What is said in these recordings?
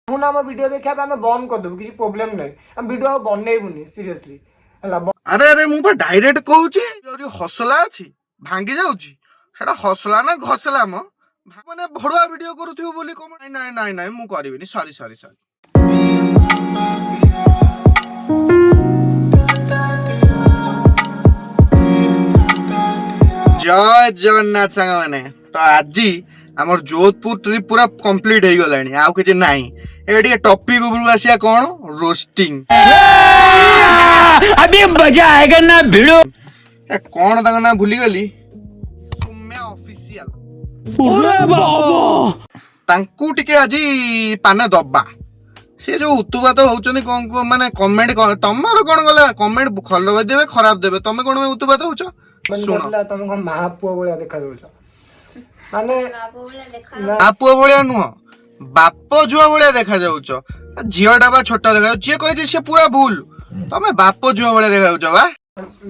हम आम वीडियो देखा आम बंद करदेबू किसी प्रोब्लेम नहीं आम वीडियो बनइबुनि सीरियसली अरे अरे मु डायरेक्ट कहूची हसला अच्छी भांगी जाऊची सेटा हसला ना घसला म माने भड़ुआ वीडियो करूथिबो बोली कम नहीं नहीं नहीं नहीं मु करबिनी सॉरी सॉरी सॉरी जय जगन्नाथ सांग माने तो आज आमर जोधपुर ट्रिप पूरा कंप्लीट हो गलानी आउ किछि नाही ए टॉपिक ऊपर आसिया कोन रोस्टिंग अभी मजा आएगा ना भिड़ो ए कोन तांग ना भूली गली सुम्या ऑफिशियल अरे बाबा तांकू टिके आज पाने दबा से जो उत्तुपात होचनी कोन माने कमेंट तमर कोन गला कमेंट खराब देबे खराब देबे तमे कोन उत्तुपात होचो सुनो तुम कौन महापुआ भाया देखा माने बापुआ भाया नुह बाप झुआ भाया देखा जाउछ झीटा बा छोटा देखा जी कहे सी पूरा भूल तमे बाप झुआ भाया देखा जाउछ बा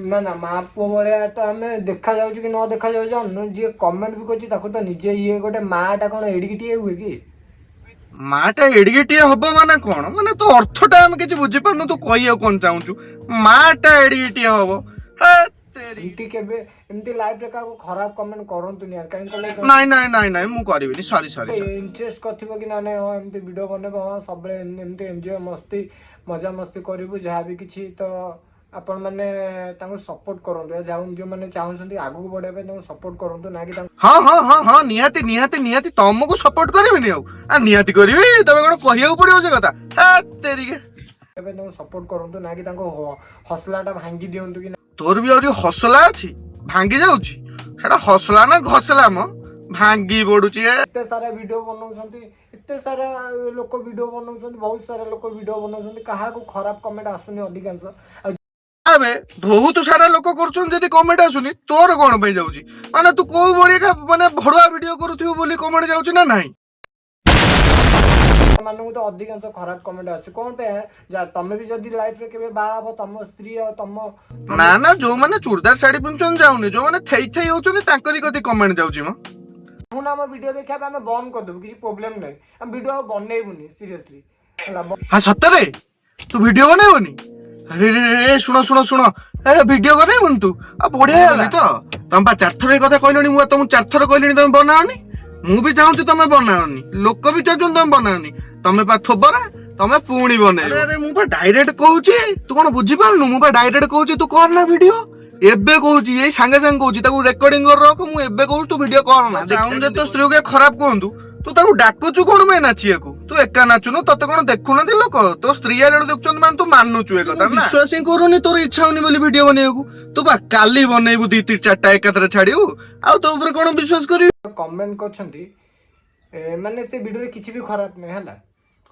ना ना महापुआ भाया तो आमे देखा जाउछ कि न देखा जाउछ जी कमेंट भी करछि ताको तो निजे ये गोटे माटा कोन एडिकिटिए हुए कि माटा एडिकिटिए हबो माने कोन माने तो अर्थटा हम किछि बुझि पानु तू कहियो कोन चाहूछु माटा एडिकिटिए हबो हे एमती केबे एमती लाइव रे का खराब कमेंट करंतु यार काहे कले नहीं नहीं नहीं नहीं मु करबिनी सॉरी सॉरी इंटरेस्ट कथिबो कि ना नै हो एमती वीडियो बनेबो हां सबले एमती एन्जॉय मस्ती मजा मस्ती करिवो जहा भी किछि तो आपण माने तांको सपोर्ट करंतु जाउ जो माने चाहउछंती आगु बढ़े पे तांको सपोर्ट करंतु ना कि हां हां हां हां नियाती नियाती नियाती तमको सपोर्ट करबिनी आ नियाती करबी तबे कोन कहियो पड़ियो से कथा हे तेरी के एबे तांको सपोर्ट करंतु ना कि तांको हसलाटा भांगी दियंतु कि तोर भी और हसला अच्छी भांगी जाऊची सेटा हसला ना घसला म भांगी पड़ुची एते सारा वीडियो बनाउछंती एते सारा लोक वीडियो बनाउछंती बहुत सारा लोक वीडियो बनाउछंती काहा को खराब कमेंट आसुनी अधिकांश अबे बहुत सारा लोक करछन जदी कमेंट आसुनी तोर कोन पे जाऊची माने तू को बड़िया माने भड़ुआ वीडियो करूथिबो बोली कमेंट जाऊची ना नाही मानू तो अधिकांश खराब कमेंट आसे कोन पे जा तमे भी जदी लाइफ रे केबे बा हो तम स्त्री और तम ना ना जो माने चूड़दार साड़ी पिनछन जाउनी जो माने थई थई होचनी तांकरी कति कमेंट जाउची म हम आम वीडियो देखा आम बंद करदेबू किसी प्रोब्लेम नहीं आम वीडियो बनइबुनि सीरियसली हां सत्तरे तू वीडियो बनाइबनी अरे रे सुनो सुनो सुनो ए वीडियो बनाइबन तू आ बढ़िया होला तो तम बा चार थर ए कथा कहलनी मु तुम चार थर कहलनी तुम बनाओनी मु भी चाहूछु तमे बनाओनी लोक भी चाहछु तमे बनाओनी तमे पा थोबरा तमे पूणी बने अरे मु बा डायरेक्ट कहूची तू कोन बुझी पालनु मु बा डायरेक्ट कहूची तू कर ना वीडियो एबे कहूची ए संगे संग कहूची ताकू रेकॉर्डिंग कर रख मु एबे कहू तू वीडियो कर ना चाहूं जे तो स्त्री के खराब कहंतु तू ताकू डाकुचु कोन में नाचियाकू तू एका नाचुनो तते कोन देखु ना लोक तो स्त्री आले देखछन मान तू मानुचु ए कथा विश्वास ही करूनी तोर इच्छा होनी बोली वीडियो बनेयकू तू बा काली बनेबू 2-3-4टा एकाथरे छाड़ियो आ तो ऊपर कोन विश्वास करी कमेंट करछंती माने से वीडियो रे किछि भी खराब नै हला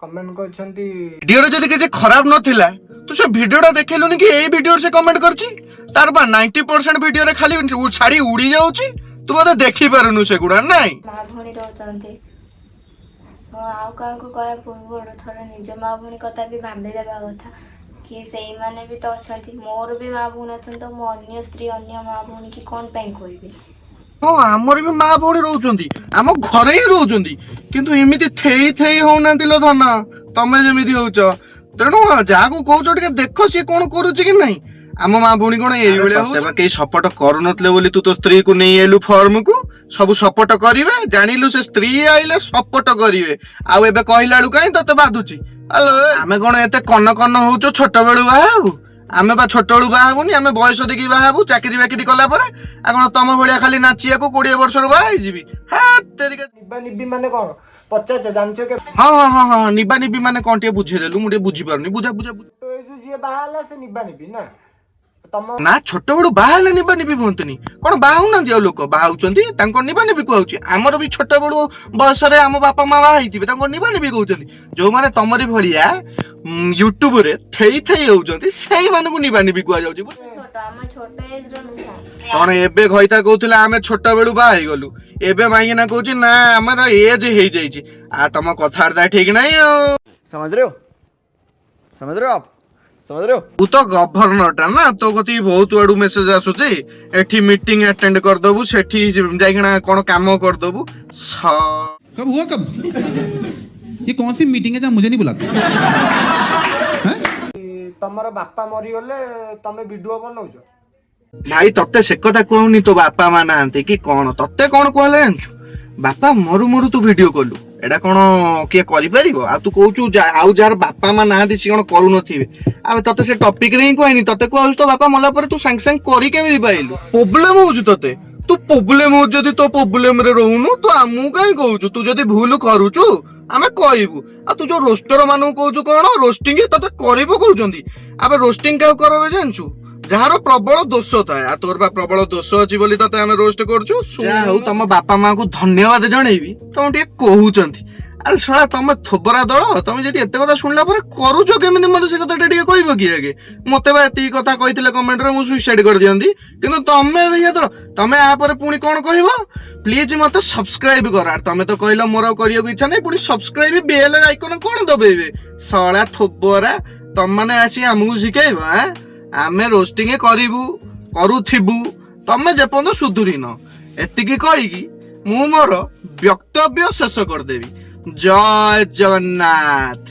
कमेंट करछंती वीडियो रे जदी किछि खराब नथिला तू से वीडियोटा देखैलुनी कि एई वीडियो से कमेंट करछि तार बा 90% वीडियो रे खाली छाड़ी उड़ी जाउछि तू बोले देखि पारुनु से गुडा नाही मां भणी रहचंती आउ का को कया पूर्व थोर निज मां भणी कथा भी भाबे देबा कथा कि सेई माने भी तो अछंती मोर भी मां भणी अछन तो मो अन्य स्त्री अन्य मां भणी की कोन पई कहबी हाँ आमर भी माँ भौणी रोचंती आम घरे ही रोचंती किंतु एमिति थेई थेई होउनांती लो धन तमे जेमिति होउछ तेणु जाको कहउछ टिके देखो सी कोन करूची कि नहीं आम माँ भौणी कोन एई बेले हो तेबा केई सपोर्ट करूनतले बोली तू तो स्त्री को नहीं एलु फॉर्म को सब सपोर्ट करिवे जानिलु से स्त्री आइले सपोर्ट करिवे आउ एबे कहिलाळु काई तते बाधुची हेलो आमे कोन एते कन्न कन्न होउछ छोट बेलु बाहाबू आमे बा छोट बेलु बाहाबुनी आमे बयस देखि बाहाबू चाकरी बाकरी कला परे आ कोन तम भलिया खाली नाचिया को 20 वर्ष रो बाहाई जीवी हा तेरी के निबा निबी माने कोन पचाच जानछो के हां हां हां हां निबा निबी माने कोन टे बुझे देलु मुडे बुझी पारुनी बुझा बुझा तो ए जो जे बाहाला से निबा निबी ना तम ना छोट बड़ बाहाले निबा निबी होंतनी कोन बाहु ना दियो लोक बाहुचंती तांको निबा निबी कहउची हमर भी छोट बड़ बयस रे हम बापा मां बाहाइतिबे तांको निबा निबी कहउचंती जो माने तमरी भलिया यूट्यूब रे थेई थेई होउचंती सेही माने को निबा निबी कहआ जाउची छोट हम छोट एज रो नुहा कोन एबे खइता कहउतला हमें छोट बेलु बाहाई गलु एबे माइना कहउची ना हमर एज हेई जाईची आ तम कथारदा ठीक नाही समझ रहे हो आप समझ रहे हो तू तो गवर्नर टा ना तो कति बहुत आडू मेसेज आसुची एठी मीटिंग अटेंड कर दबु सेठी जाइकना कोन काम कर दबु कब हुआ कब ये कौन सी मीटिंग है जहाँ मुझे नहीं बुलाते? ତମର ବାପା ମରିଗଲେ ତମେ ଭିଡିଓ ବନଉଛ? ଭାଇ ତତେ ସେ କଥା କହୁନି ତୋ ବାପା ମା ନାହାନ୍ତି କି କଣ, ତତେ କଣ କୁହାହେଲା ଜାଣିଛୁ? ବାପା ମରୁ ମରୁ ତୁ ଭିଡିଓ କଲୁ, ଏଇଟା କଣ କିଏ କରିପାରିବ? ଆଉ ତୁ କହୁଛୁ ଆଉ ଯାହାର ବାପା ମା ନାହାନ୍ତି ସେ କଣ କରୁନଥିବେ? ଆଉ ତତେ ସେ ଟପିକ ରେ ହିଁ କହିନି, ତତେ କହୁଛୁ ତୋ ବାପା ମଲା ପରେ ତୁ ସାଙ୍ଗେ ସାଙ୍ଗେ କରି କେମିତି ପାଇଲୁ? ପ୍ରୋବ୍ଲେମ ହଉଛି ତତେ, ତୁ ପ୍ରୋବ୍ଲେମ ହଉଛି ଯଦି ତୋ ପ୍ରୋବ୍ଲେମ ରେ ରହୁନୁ ତୁ ଆମକୁ କାହିଁ କହୁଛୁ? ତୁ ଯଦି ଭୁଲ କରୁଛୁ ଆମେ କହିବୁ। ଆଉ ତୁ ଯୋଉ ରୋଷ୍ଟର ମାନଙ୍କୁ କହୁଛୁ କଣ ରୋଷ୍ଟିଂ ତତେ କରିବ କହୁଛନ୍ତି? ଆବେ ରୋଷ୍ଟିଂ କାହାକୁ କରବେ ଜାଣିଛୁ? ଯାହାର ପ୍ରବଳ ଦୋଷ ଥାଏ। ଆଉ ତୋର ବା ପ୍ରବଳ ଦୋଷ ଅଛି ବୋଲି ତତେ ଆମେ ରୋଷ୍ଟ କରୁଛୁ। ହଉ ତମ ବାପା ମାଙ୍କୁ ଧନ୍ୟବାଦ ଜଣେଇବି, ତମ ଟିକେ କହୁଛନ୍ତି। ଆରେ ଶଳା ତମେ ଥୋବରା ଦଳ, ତମେ ଯଦି ଏତେ କଥା ଶୁଣିଲା ପରେ କରୁଛ କେମିତି ମତେ ସେ କଥାଟା ଟିକେ କହିବ କି ଆଗେ? ମତେ ବା ଏତିକି କଥା କହିଥିଲେ କମେଣ୍ଟରେ ମୁଁ ସୁଇସାଇଡ କରିଦିଅନ୍ତି, କିନ୍ତୁ ତମେ ଭैया ଦଳ ତମେ ଆ ପରେ ପୁଣି କଣ କହିବ? ପ୍ଲିଜ ମତେ ସବସ୍କ୍ରାଇବ କର। ତମେ ତ କହିଲ ମୋର ଆଉ କରିବାକୁ ଇଚ୍ଛା ନାହିଁ, ପୁଣି ସବସ୍କ୍ରାଇବ ବେଲ ଆଇକନ କଣ ଦବେଇବେ? ଶଳା ଥୋବରା ତମମାନେ ଆସି ଆମକୁ ଶିଖେଇବ? ଆମେ ରୋଷ୍ଟିଂ କରିବୁ କରୁଥିବୁ ତମେ ଯେପର୍ଯ୍ୟନ୍ତ ସୁଧୁରିନ। ଏତିକି କହିକି ମୁଁ ମୋର ବକ୍ତବ୍ୟ ଶେଷ କରିଦେବି। ଜୟ ଜଗନ୍ନାଥ।